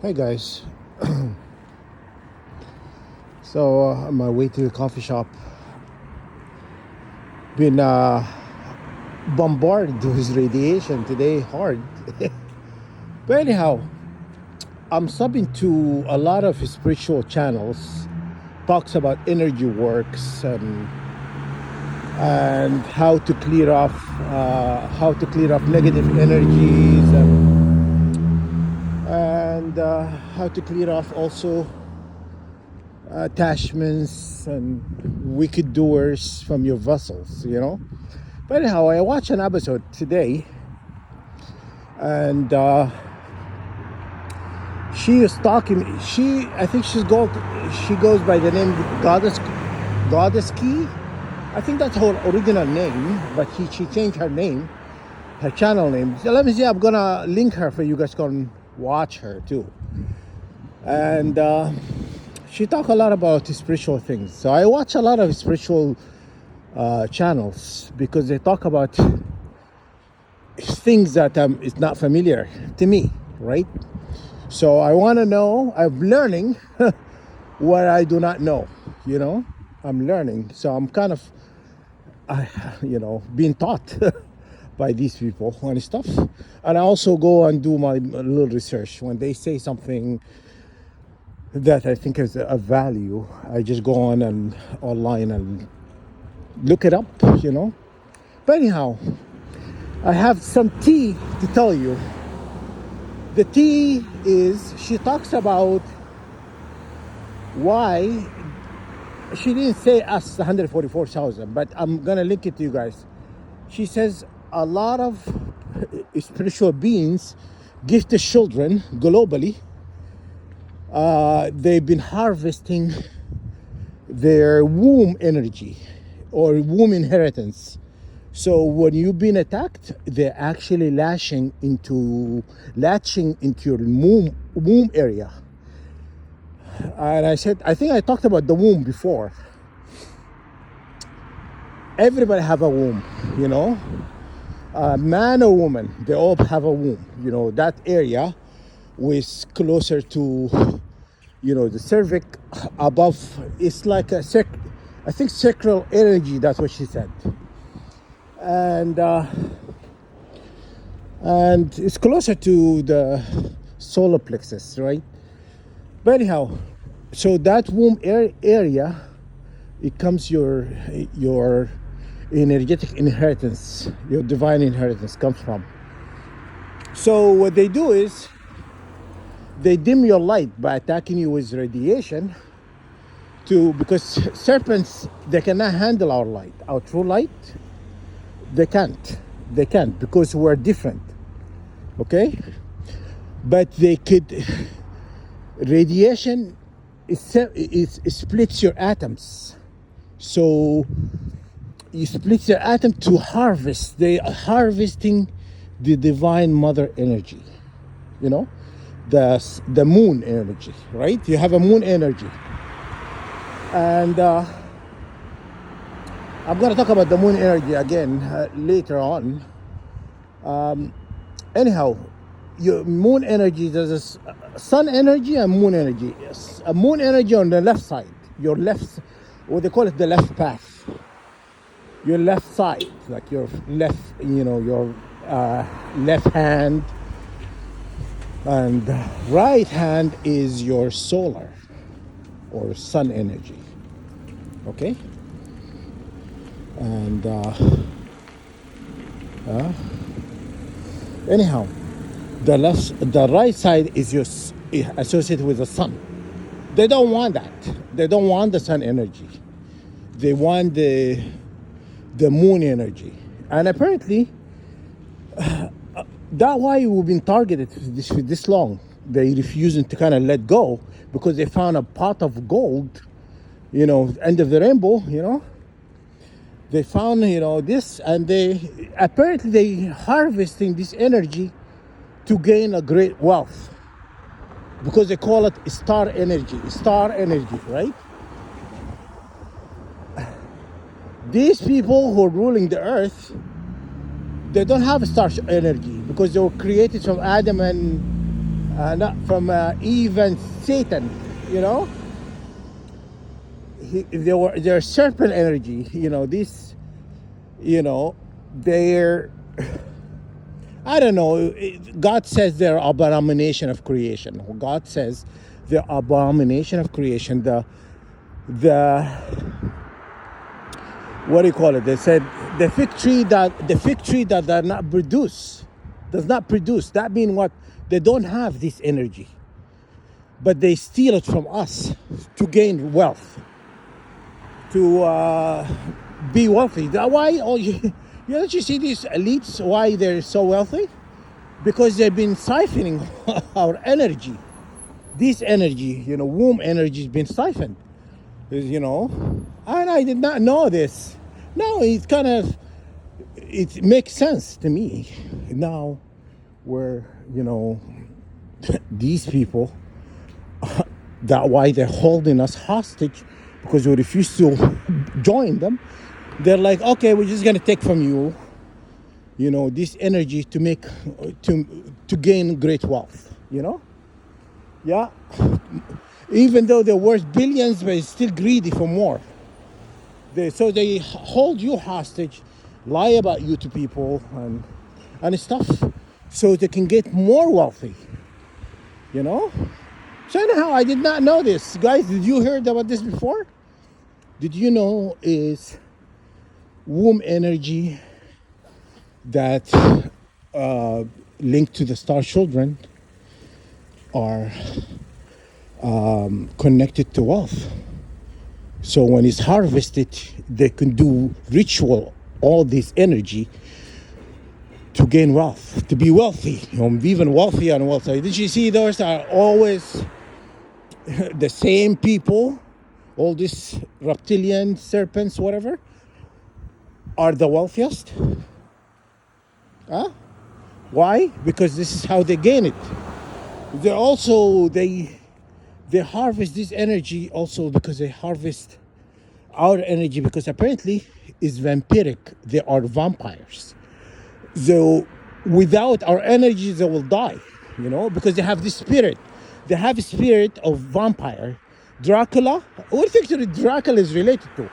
Hey guys, on my way to the coffee shop, been bombarded with radiation today hard. But anyhow, I'm subbing to a lot of spiritual channels, talks about energy works and how to clear off negative energies and how to clear off also attachments and wicked doers from your vessels. But anyhow, I watched an episode today, and she is talking. I think she goes by the name Goddess Key. I think that's her original name, but she changed her name, her channel name. So let me see. I'm gonna link her for you guys can watch her too. And she talk a lot about spiritual things. So I watch a lot of spiritual channels because they talk about things that is not familiar to me, right? So I want to know. I'm learning what I do not know. I'm learning. So I'm kind of, being taught by these people and stuff. And I also go and do my little research when they say something that I think is of value. I just go on and online and look it up. But anyhow, I have some tea to tell you. The tea is, she talks about why she didn't say us 144,000, but I'm gonna link it to you guys. She says a lot of spiritual beings give the children globally. They've been harvesting their womb energy or womb inheritance. So when you've been attacked, they're actually latching into your womb area. And I think I talked about the womb before. Everybody have a womb, man or woman, they all have a womb. That area was closer to, the cervix above. It's like I think sacral energy. That's what she said. And it's closer to the solar plexus, right? But anyhow, so that womb area, it comes your energetic inheritance, your divine inheritance comes from. So what they do is they dim your light by attacking you with radiation because serpents, they cannot handle our light, our true light. They can't because we're different, okay? But they could. Radiation splits your atoms. So you split your atom to harvest. They are harvesting the divine mother energy, the moon energy, right? You have a moon energy. And I'm going to talk about the moon energy again later on. Anyhow, your moon energy, there's a sun energy and moon energy. Yes. A moon energy on the left side, your left, what they call it, the left path. Your left side, like your left, your left hand, and right hand is your solar or sun energy. Okay? And anyhow, the right side is associated with the sun. They don't want that. They don't want the sun energy. They want the moon energy. And apparently, that's why we've been targeted for this long. They refusing to kind of let go because they found a pot of gold, end of the rainbow, They found, this, and they harvesting this energy to gain a great wealth because they call it star energy, right? These people who are ruling the earth, they don't have star energy because they were created from Adam and not from Eve and Satan. You know, they're serpent energy. You know, this. You know, they're. I don't know. God says they're abomination of creation. God says they're abomination of creation. The what do you call it? They said the fig tree that does not produce. That means what? They don't have this energy, but they steal it from us to gain wealth, to be wealthy. That why? Oh, don't you see these elites? Why they're so wealthy? Because they've been siphoning our energy. This energy, womb energy has been siphoned. You know, and I did not know this. No, it makes sense to me now, where these people, that why they're holding us hostage, because we refuse to join them. They're like, okay, we're just gonna take from you, this energy to gain great wealth. Yeah. Even though they're worth billions, but it's still greedy for more. So they hold you hostage, lie about you to people and stuff, so they can get more wealthy. So anyhow, I did not know this. Guys, did you heard about this before? Did you know is womb energy that linked to the star children are connected to wealth. So when it's harvested, they can do ritual, all this energy to gain wealth, to be wealthy, even wealthier and wealthier. Did you see those are always the same people? All these reptilian serpents, whatever, are the wealthiest. Huh? Why? Because this is how they gain it. They harvest this energy also because they harvest our energy, because apparently it's vampiric. They are vampires. So without our energy, they will die, because they have this spirit. They have a spirit of vampire. Dracula, what do you think Dracula is related to?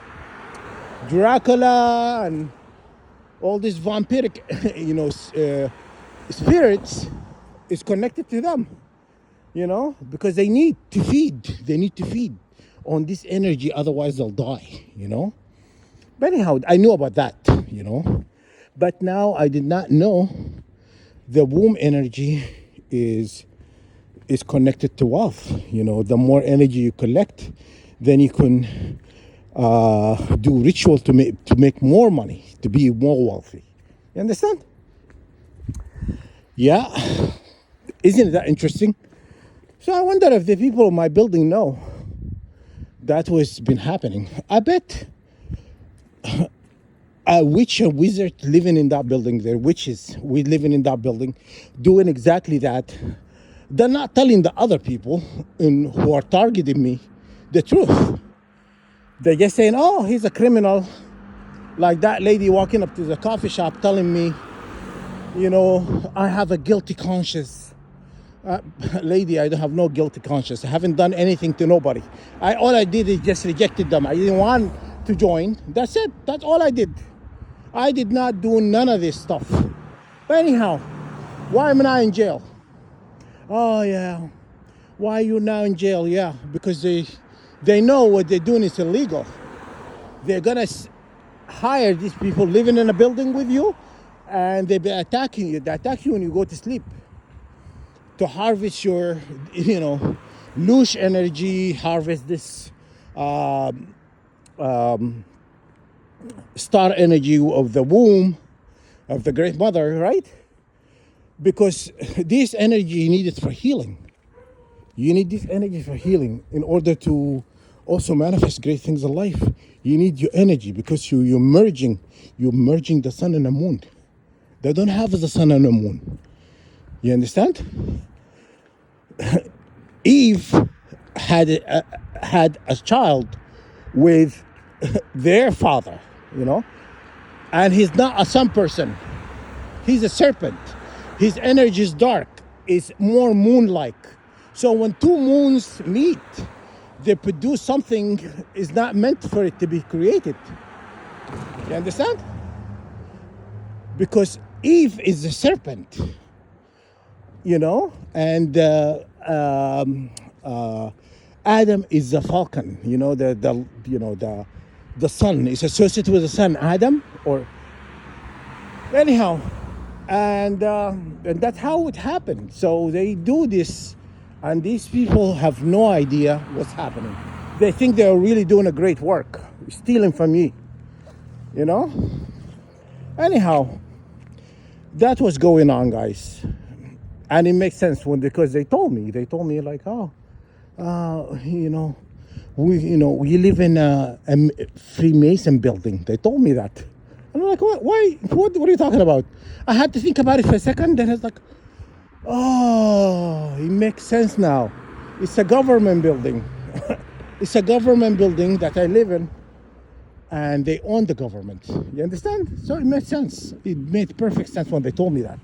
Dracula and all these vampiric, spirits is connected to them. Because they need to feed. They need to feed on this energy, otherwise they'll die, But anyhow, I knew about that, But now I did not know the womb energy is connected to wealth. The more energy you collect, then you can do ritual to make more money, to be more wealthy. You understand? Yeah. Isn't that interesting? So I wonder if the people in my building know that what's been happening. I bet a witch or wizard living in that building, they're witches living in that building, doing exactly that. They're not telling the other people who are targeting me the truth. They're just saying, oh, he's a criminal. Like that lady walking up to the coffee shop telling me, I have a guilty conscience. Lady, I don't have no guilty conscience. I haven't done anything to nobody. All I did is just rejected them. I didn't want to join. That's it. That's all I did. I did not do none of this stuff. But anyhow, why am I in jail? Oh yeah. Why are you now in jail? Yeah, because they know what they're doing is illegal. They're gonna hire these people living in a building with you, and they be attacking you. They attack you when you go to sleep, to harvest your, lush energy, harvest this star energy of the womb, of the great mother, right? Because this energy you need it for healing. You need this energy for healing in order to also manifest great things in life. You need your energy because you're merging the sun and the moon. They don't have the sun and the moon. You understand? Eve had a child with their father, and he's not a sun person. He's a serpent. His energy is dark. is more moon-like. So when two moons meet, they produce something is not meant for it to be created. You understand? Because Eve is the serpent, and Adam is the falcon. The sun is associated with the sun. Adam, or anyhow, and that's how it happened. So they do this, and these people have no idea what's happening. They think they're really doing a great work, stealing from me. Anyhow, that was going on, guys, and it makes sense because they told me like, oh, we live in a Freemason building. They told me that, and I'm like, what? Why? What are you talking about? I had to think about it for a second. Then it's like, oh, it makes sense now. It's a government building. It's a government building that I live in. And they own the government. You understand? So it made sense. It made perfect sense when they told me that.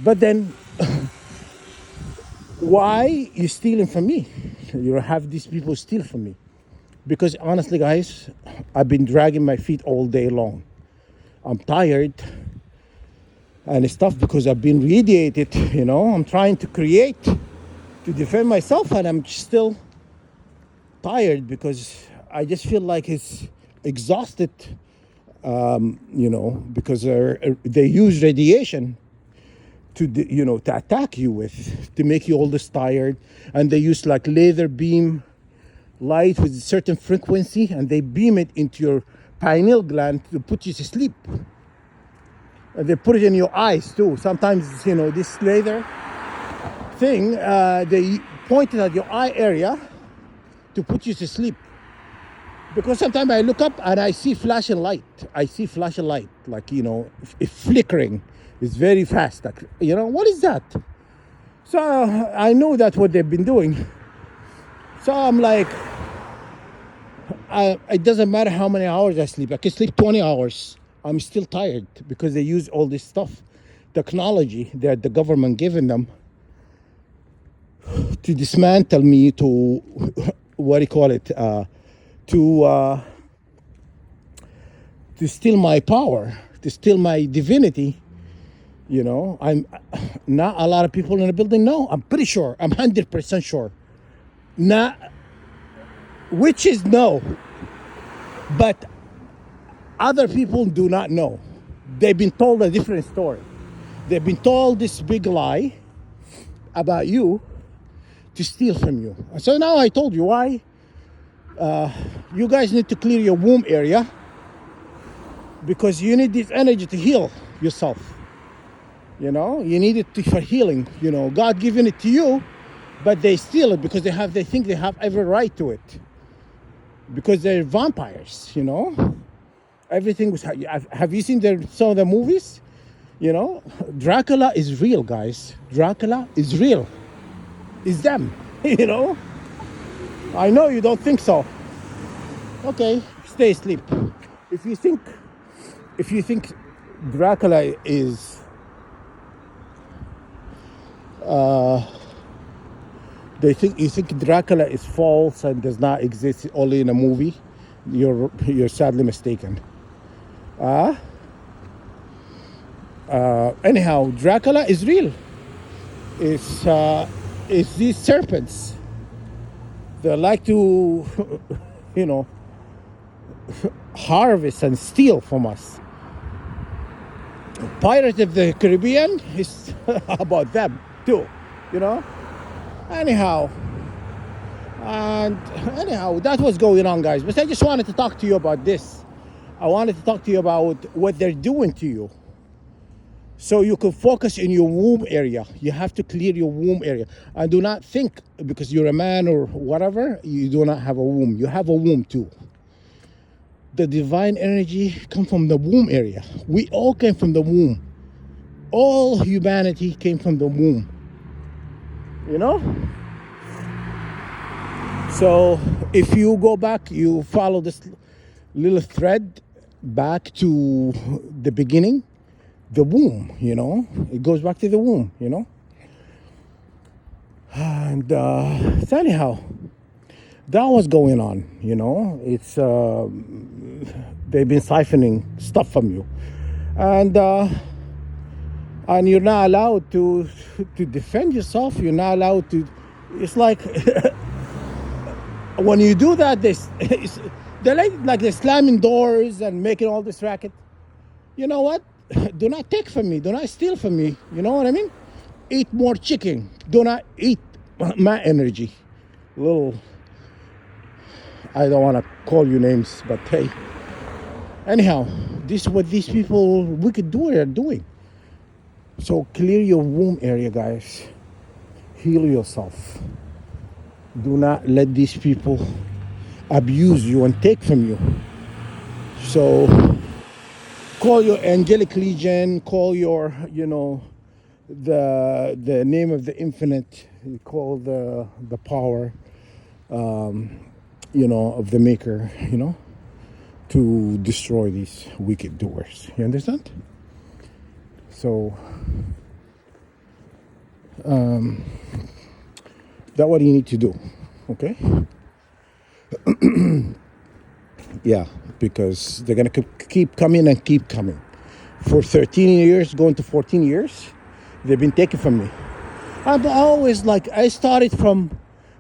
But then, why you stealing from me? You have these people steal from me. Because honestly, guys, I've been dragging my feet all day long. I'm tired and stuff because I've been radiated, I'm trying to create, to defend myself, and I'm still tired because I just feel like it's exhausted, because they use radiation to attack you with, to make you all this tired. And they use like laser beam light with a certain frequency, and they beam it into your pineal gland to put you to sleep. And they put it in your eyes too. Sometimes, this laser thing, they point it at your eye area to put you to sleep. Because sometimes I look up and I see flashing light. Like, it's flickering. It's very fast. Like, what is that? So I know that's what they've been doing. So I'm like, it doesn't matter how many hours I sleep. I can sleep 20 hours. I'm still tired because they use all this stuff, technology that the government giving them to dismantle me, to, what do you call it, to steal my power, to steal my divinity. I'm not a lot of people in the building know. I'm pretty sure. I'm 100% sure. Not, which is no, but other people do not know. They've been told a different story. They've been told this big lie about you to steal from you. So now I told you why. You guys need to clear your womb area because you need this energy to heal yourself. You need it for healing. God giving it to you, but they steal it because they think they have every right to it. Because they're vampires, Everything was. Have you seen some of the movies? Dracula is real, guys. Dracula is real. It's them. I know you don't think so. Okay, stay asleep. If you think Dracula is you think Dracula is false and does not exist only in a movie, you're sadly mistaken. Anyhow, Dracula is real. It's these serpents. They like to, harvest and steal from us. Pirates of the Caribbean is about them too, Anyhow, that was going on, guys. But I just wanted to talk to you about this. I wanted to talk to you about what they're doing to you. So you can focus in your womb area. You have to clear your womb area. And do not think because you're a man or whatever, you do not have a womb. You have a womb too. The divine energy comes from the womb area. We all came from the womb. All humanity came from the womb. So if you go back, you follow this little thread back to the beginning, the womb, it goes back to the womb, And so anyhow, that was going on. It's they've been siphoning stuff from you, and you're not allowed to defend yourself. You're not allowed to. It's like when you do that, they're like they're slamming doors and making all this racket. You know what? Do not take from me. Do not steal from me. You know what I mean? Eat more chicken. Do not eat my energy. Little, I don't want to call you names, but hey. Anyhow, this is what these people, wicked do are doing. So clear your womb area, guys. Heal yourself. Do not let these people abuse you and take from you. So call your angelic legion, call your, the name of the infinite, call the power, of the maker, to destroy these wicked doers. You understand? So that's what you need to do. Okay? Yeah, because they're gonna keep coming and keep coming. For 13 years, going to 14 years, they've been taken from me. I'm always I started from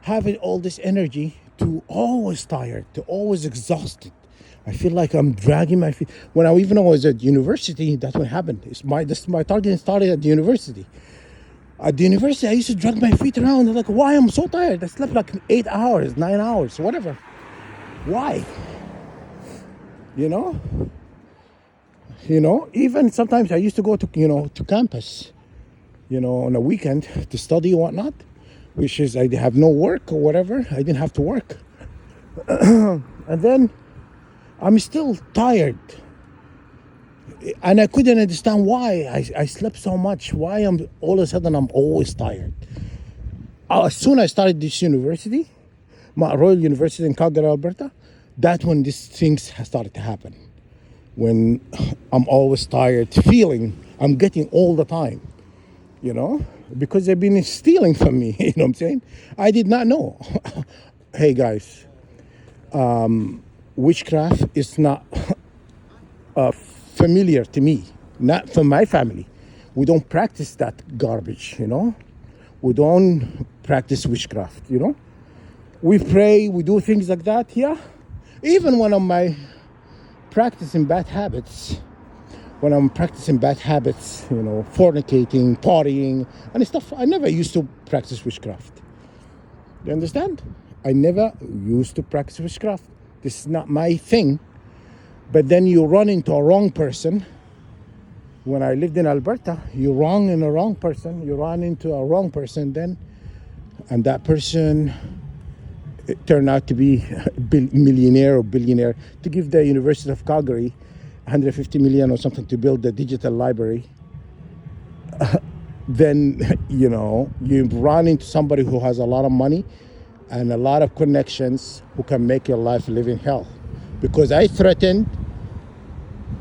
having all this energy to always tired, to always exhausted. I feel like I'm dragging my feet. When I was at university, that's what happened. My target started at the university. At the university, I used to drag my feet around. I'm like, why? I'm so tired. I slept like 8 hours, 9 hours, whatever. Why? You know? Even sometimes I used to go to campus, on a weekend to study and whatnot, which is I have no work or whatever. I didn't have to work. And then I'm still tired. And I couldn't understand why I slept so much. Why all of a sudden I'm always tired. As soon as I started this university, Mount Royal University in Calgary, Alberta, that's when these things started to happen. When I'm always tired, feeling I'm getting all the time, because they've been stealing from me. You know what I'm saying? I did not know. Hey guys, witchcraft is not familiar to me, not from my family. We don't practice that garbage, We don't practice witchcraft, We pray, we do things like that, yeah. Even when I'm practicing bad habits, fornicating, partying, and stuff, I never used to practice witchcraft. You understand? I never used to practice witchcraft. This is not my thing. But then you run into a wrong person. When I lived in Alberta, you run into a wrong person then, and that person it turned out to be a millionaire or billionaire to give the University of Calgary 150 million or something to build the digital library. Then, you run into somebody who has a lot of money and a lot of connections who can make your life live in hell. Because I threatened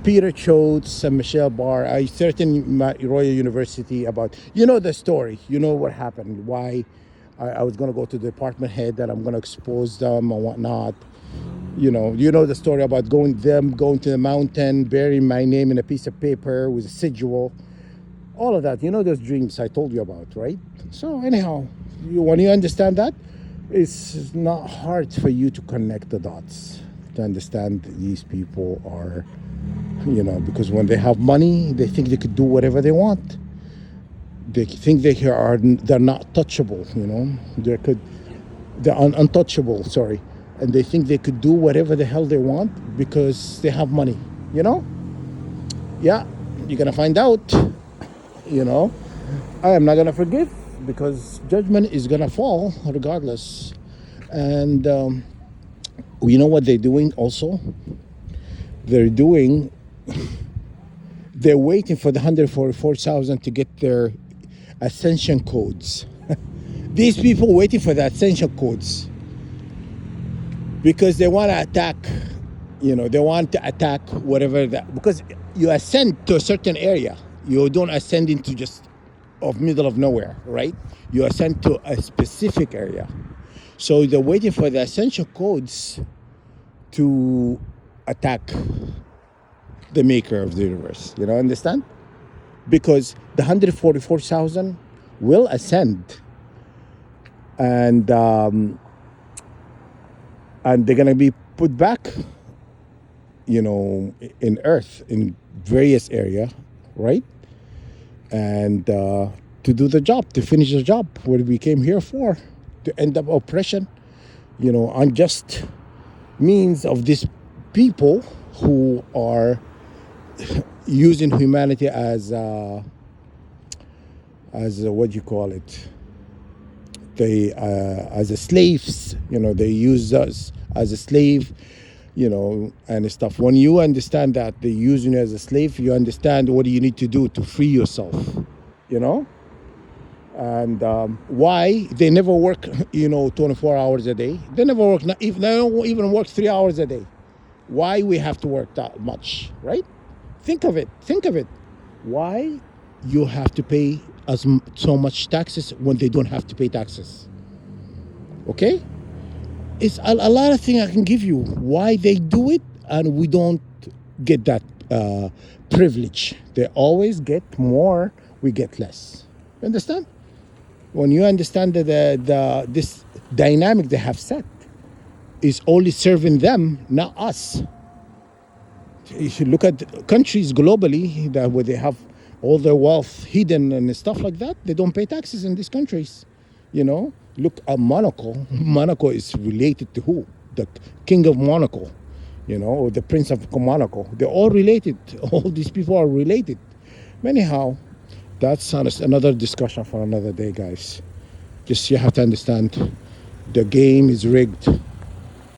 Peter Choates and Michelle Barr. I threatened Royal University about, the story. You know what happened, why I was going to go to the department head that I'm going to expose them and whatnot. You know the story about going to the mountain, burying my name in a piece of paper with a sigil. All of that, those dreams I told you about, right? So anyhow, when you understand that, it's not hard for you to connect the dots, to understand these people are, because when they have money, they think they could do whatever they want. They think they're not touchable, they're untouchable, sorry. And they think they could do whatever the hell they want because they have money, Yeah, you're gonna find out, I am not gonna forgive because judgment is gonna fall regardless. And you know what they're doing also? They're waiting for the 144,000 to get their ascension codes. These people waiting for the ascension codes because they want to attack, they want to attack whatever that, because you ascend to a certain area. You don't ascend into just of middle of nowhere, right? You are sent to a specific area. So they're waiting for the essential codes to attack the maker of the universe. You know, understand? Because the 144,000 will ascend, and they're gonna be put back, you know, in Earth in various area, right? And to do the job, to finish the job, what we came here for, to end up oppression, you know, unjust means of these people who are using humanity as what do you call it? They as a slaves, you know, they use us as a slave, you know, and stuff. When you understand that they're using you as a slave, you understand what you need to do to free yourself, you know. And why they never work, you know, 24 hours a day. They never work, they don't even work 3 hours a day. Why we have to work that much, right? Think of it. Why you have to pay so much taxes when they don't have to pay taxes? Okay? It's a lot of things I can give you why they do it, and we don't get that privilege. They always get more, we get less. You understand? When you understand that this dynamic they have set is only serving them, not us. You should look at countries globally that where they have all their wealth hidden and stuff like that. They don't pay taxes in these countries. You know, look at Monaco. Monaco is related to who? The King of Monaco, you know, or the Prince of Monaco. They're all related. All these people are related. Anyhow, that's another discussion for another day, guys. Just you have to understand, the game is rigged.